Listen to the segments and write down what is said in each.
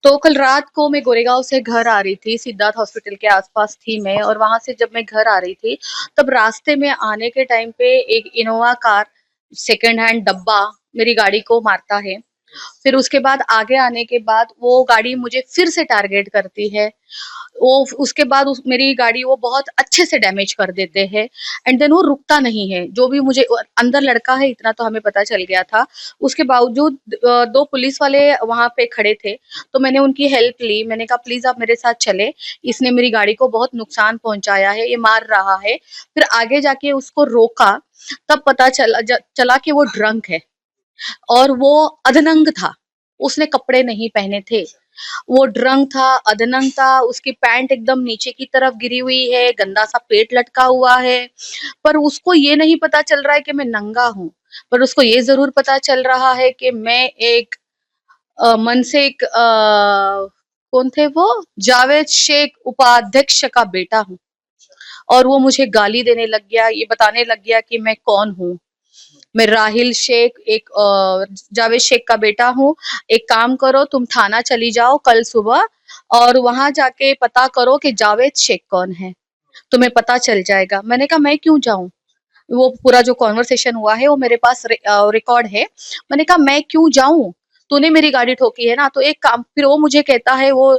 तो कल रात को मैं गोरेगांव से घर आ रही थी, सिद्धार्थ हॉस्पिटल के आसपास थी मैं, और वहां से जब मैं घर आ रही थी तब रास्ते में आने के टाइम पे एक इनोवा कार सेकंड हैंड डब्बा मेरी गाड़ी को मारता है। फिर उसके बाद आगे आने के बाद वो गाड़ी मुझे फिर से टारगेट करती है। वो उसके बाद मेरी गाड़ी वो बहुत अच्छे से डैमेज कर देते हैं। एंड देन वो रुकता नहीं है। जो भी मुझे अंदर लड़का है इतना तो हमें पता चल गया था। उसके बावजूद दो पुलिस वाले वहां पे खड़े थे, तो मैंने उनकी हेल्प ली। मैंने कहा प्लीज आप मेरे साथ चले, इसने मेरी गाड़ी को बहुत नुकसान पहुंचाया है, ये मार रहा है। फिर आगे जाके उसको रोका, तब पता चला कि वो ड्रंक है और वो अधनंग था। उसने कपड़े नहीं पहने थे, वो ड्रंक था, अधनंग था। उसकी पैंट एकदम नीचे की तरफ गिरी हुई है, गंदा सा पेट लटका हुआ है। पर उसको ये नहीं पता चल रहा है कि मैं नंगा हूँ, पर उसको ये जरूर पता चल रहा है कि मैं एक मन से एक कौन थे वो, जावेद शेख उपाध्यक्ष का बेटा हूँ। और वो मुझे गाली देने लग गया, ये बताने लग गया कि मैं कौन हूँ। मैं राहिल शेख, एक जावेद शेख का बेटा हूँ। एक काम करो, तुम थाना चली जाओ कल सुबह और वहां जाके पता करो कि जावेद शेख कौन है, तुम्हें पता चल जाएगा। मैंने कहा मैं क्यों जाऊं, वो पूरा जो कॉन्वर्सेशन हुआ है वो मेरे पास रिकॉर्ड है। मैंने कहा मैं क्यों जाऊं, तूने मेरी गाड़ी ठोकी है ना, तो एक काम। फिर वो मुझे कहता है, वो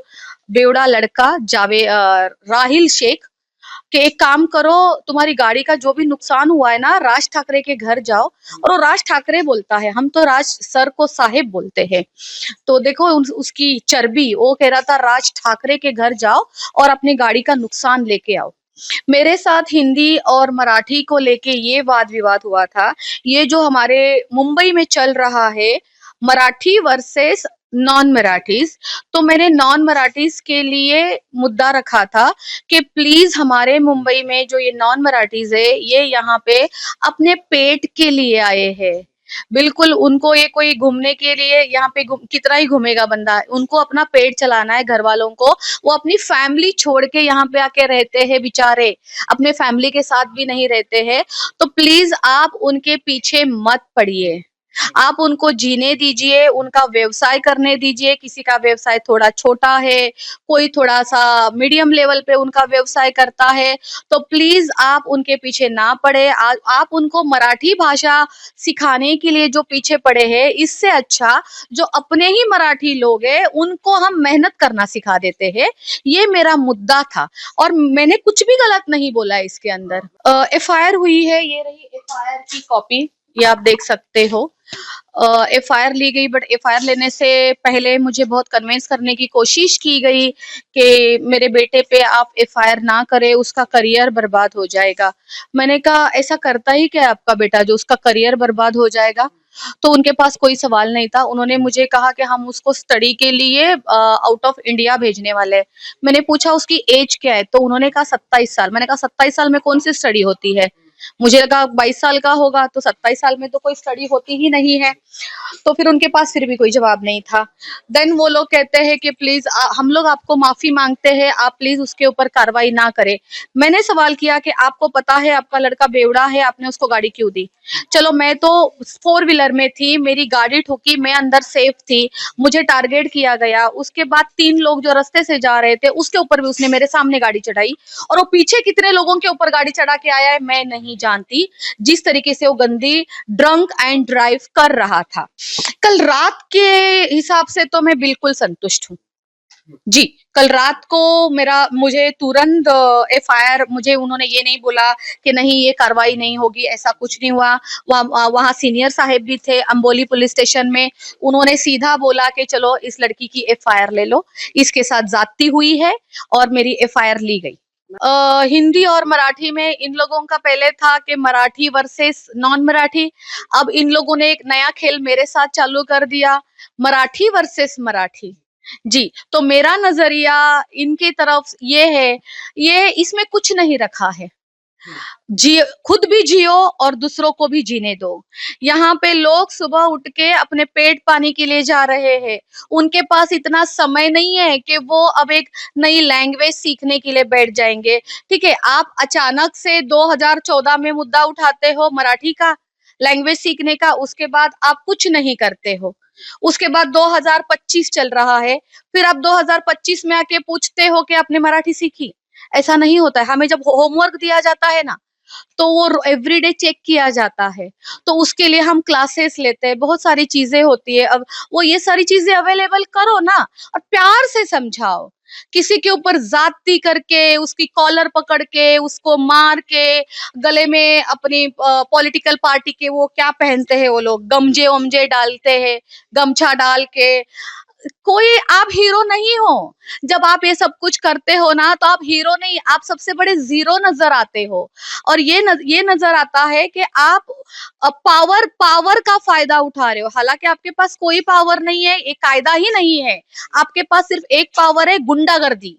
बेवड़ा लड़का राहिल शेख, कि एक काम करो, तुम्हारी गाड़ी का जो भी नुकसान हुआ है ना, राज ठाकरे के घर जाओ। और वो राज ठाकरे बोलता है, हम तो राज सर को साहेब बोलते हैं। तो देखो उसकी चर्बी, वो कह रहा था राज ठाकरे के घर जाओ और अपनी गाड़ी का नुकसान लेके आओ। मेरे साथ हिंदी और मराठी को लेके ये वाद विवाद हुआ था। ये जो हमारे मुंबई में चल रहा है, मराठी वर्सेस नॉन मराठीज, तो मैंने नॉन मराठीज के लिए मुद्दा रखा था कि प्लीज हमारे मुंबई में जो ये नॉन मराठीज है, ये यहाँ पे अपने पेट के लिए आए हैं। बिल्कुल उनको ये कोई घूमने के लिए यहाँ पे कितना ही घूमेगा बंदा, उनको अपना पेट चलाना है, घर वालों को। वो अपनी फैमिली छोड़ के यहाँ पे आके रहते हैं बेचारे, अपने फैमिली के साथ भी नहीं रहते हैं। तो प्लीज आप उनके पीछे मत पड़िए, आप उनको जीने दीजिए, उनका व्यवसाय करने दीजिए। किसी का व्यवसाय थोड़ा छोटा है, कोई थोड़ा सा मीडियम लेवल पे उनका व्यवसाय करता है। तो प्लीज आप उनके पीछे ना पड़े। आप उनको मराठी भाषा सिखाने के लिए जो पीछे पड़े हैं, इससे अच्छा जो अपने ही मराठी लोग हैं उनको हम मेहनत करना सिखा देते हैं। ये मेरा मुद्दा था और मैंने कुछ भी गलत नहीं बोला है इसके अंदर। एफआईआर हुई है, ये रही एफआईआर की कॉपी, ये आप देख सकते हो। एफआईआर ली गई, बट एफआईआर लेने से पहले मुझे बहुत कन्विंस करने की कोशिश की गई कि मेरे बेटे पे आप एफआईआर ना करें, उसका करियर बर्बाद हो जाएगा। मैंने कहा ऐसा करता ही क्या है आपका बेटा जो उसका करियर बर्बाद हो जाएगा। तो उनके पास कोई सवाल नहीं था। उन्होंने मुझे कहा कि हम उसको स्टडी के लिए आउट ऑफ इंडिया भेजने वाले हैं। मैंने पूछा उसकी एज क्या है, तो उन्होंने कहा 27 साल। मैंने कहा 27 साल में कौन सी स्टडी होती है, मुझे लगा 22 साल का होगा, तो 27 साल में तो कोई स्टडी होती ही नहीं है। तो फिर उनके पास फिर भी कोई जवाब नहीं था। देन वो लोग कहते हैं कि प्लीज हम लोग आपको माफी मांगते हैं, आप प्लीज उसके ऊपर कार्रवाई ना करें। मैंने सवाल किया कि आपको पता है आपका लड़का बेवड़ा है, आपने उसको गाड़ी क्यों दी। चलो मैं तो फोर व्हीलर में थी, मेरी गाड़ी ठुकी, मैं अंदर सेफ थी, मुझे टारगेट किया गया। उसके बाद 3 लोग जो रास्ते से जा रहे थे उसके ऊपर भी उसने मेरे सामने गाड़ी चढ़ाई, और वो पीछे कितने लोगों के ऊपर गाड़ी चढ़ा के आया है मैं नहीं जानती। जिस तरीके से वो गंदी ड्रंक एंड ड्राइव कर रहा था कल रात के हिसाब से, तो मैं बिल्कुल संतुष्ट हूँ जी। कल रात को मुझे तुरंत एफआईआर, मुझे उन्होंने ये नहीं बोला कि नहीं ये कार्रवाई नहीं होगी, ऐसा कुछ नहीं हुआ। वहाँ सीनियर साहब भी थे अंबोली पुलिस स्टेशन में, उन्होंने सीधा बोला कि चलो इस लड़की की एफआईआर ले लो, इसके साथ ज्यादती हुई है, और मेरी एफआईआर ली गई। हिंदी और मराठी में इन लोगों का पहले था कि मराठी वर्सेस नॉन मराठी। अब इन लोगों ने एक नया खेल मेरे साथ चालू कर दिया, मराठी वर्सेस मराठी जी। तो मेरा नजरिया इनकी तरफ ये है, ये इसमें कुछ नहीं रखा है। जी, खुद भी जियो और दूसरों को भी जीने दो। यहाँ पे लोग सुबह उठ के अपने पेट पानी के लिए जा रहे हैं, उनके पास इतना समय नहीं है कि वो अब एक नई लैंग्वेज सीखने के लिए बैठ जाएंगे। ठीक है, आप अचानक से 2014 में मुद्दा उठाते हो मराठी का, लैंग्वेज सीखने का, उसके बाद आप कुछ नहीं करते हो। उसके बाद 2025 चल रहा है, फिर आप 2025 में आके पूछते हो कि आपने मराठी सीखी? ऐसा नहीं होता है। हमें जब होमवर्क दिया जाता है ना, तो वो एवरीडे चेक किया जाता है। तो उसके लिए हम क्लासेस लेते हैं, बहुत सारी चीजें होती है। अब वो ये सारी चीजें अवेलेबल करो ना, और प्यार से समझाओ। किसी के ऊपर जाती करके, उसकी कॉलर पकड़ के, उसको मार के, गले में अपनी पॉलिटिकल पार्टी के वो क्या पहनते हैं वो लोग, गमजे वमजे डालते हैं, गमछा डाल के, कोई आप हीरो नहीं हो। जब आप ये सब कुछ करते हो ना, तो आप हीरो नहीं, आप सबसे बड़े जीरो नजर आते हो। और ये नजर आता है कि आप पावर पावर का फायदा उठा रहे हो, हालांकि आपके पास कोई पावर नहीं है, एक कायदा ही नहीं है। आपके पास सिर्फ एक पावर है, गुंडागर्दी।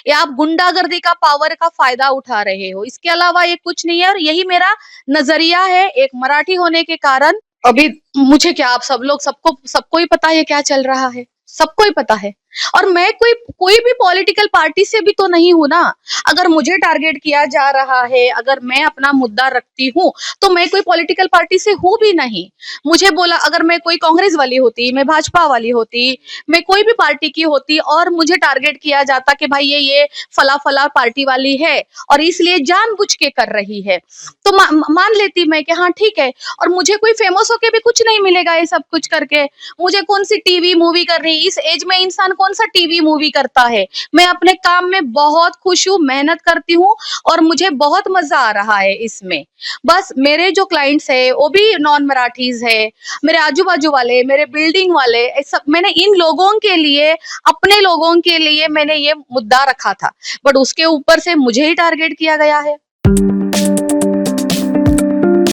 या आप गुंडागर्दी का पावर का फायदा उठा रहे हो, इसके अलावा ये कुछ नहीं है। और यही मेरा नजरिया है, एक मराठी होने के कारण। अभी मुझे क्या, आप सब लोग, सबको ही पता है क्या चल रहा है, सबको ही पता है। और मैं कोई भी पॉलिटिकल पार्टी से भी तो नहीं हूं ना। अगर मुझे टारगेट किया जा रहा है, अगर मैं अपना मुद्दा रखती हूँ, तो मैं कोई पॉलिटिकल पार्टी से हूं भी नहीं। मुझे बोला, अगर मैं कोई कांग्रेस वाली होती, मैं भाजपा वाली होती, मैं कोई भी पार्टी की होती, और मुझे टारगेट किया जाता कि भाई ये फला फला पार्टी वाली है और इसलिए जानबूझ के कर रही है, तो मान लेती मैं कि हाँ ठीक है। और मुझे कोई फेमस होके भी कुछ नहीं मिलेगा ये सब कुछ करके। मुझे कौन सी टीवी मूवी करनी, इस एज में इंसान कौन सा टीवी मूवी करता है। मैं अपने काम में बहुत खुश हूँ, मेहनत करती हूँ, और मुझे बहुत मजा आ रहा है इसमें। बस मेरे जो क्लाइंट्स है वो भी नॉन मराठीज है, मेरे आजू बाजू वाले, मेरे बिल्डिंग वाले, सब मैंने इन लोगों के लिए, अपने लोगों के लिए मैंने ये मुद्दा रखा था, बट उसके ऊपर से मुझे ही टारगेट किया गया है।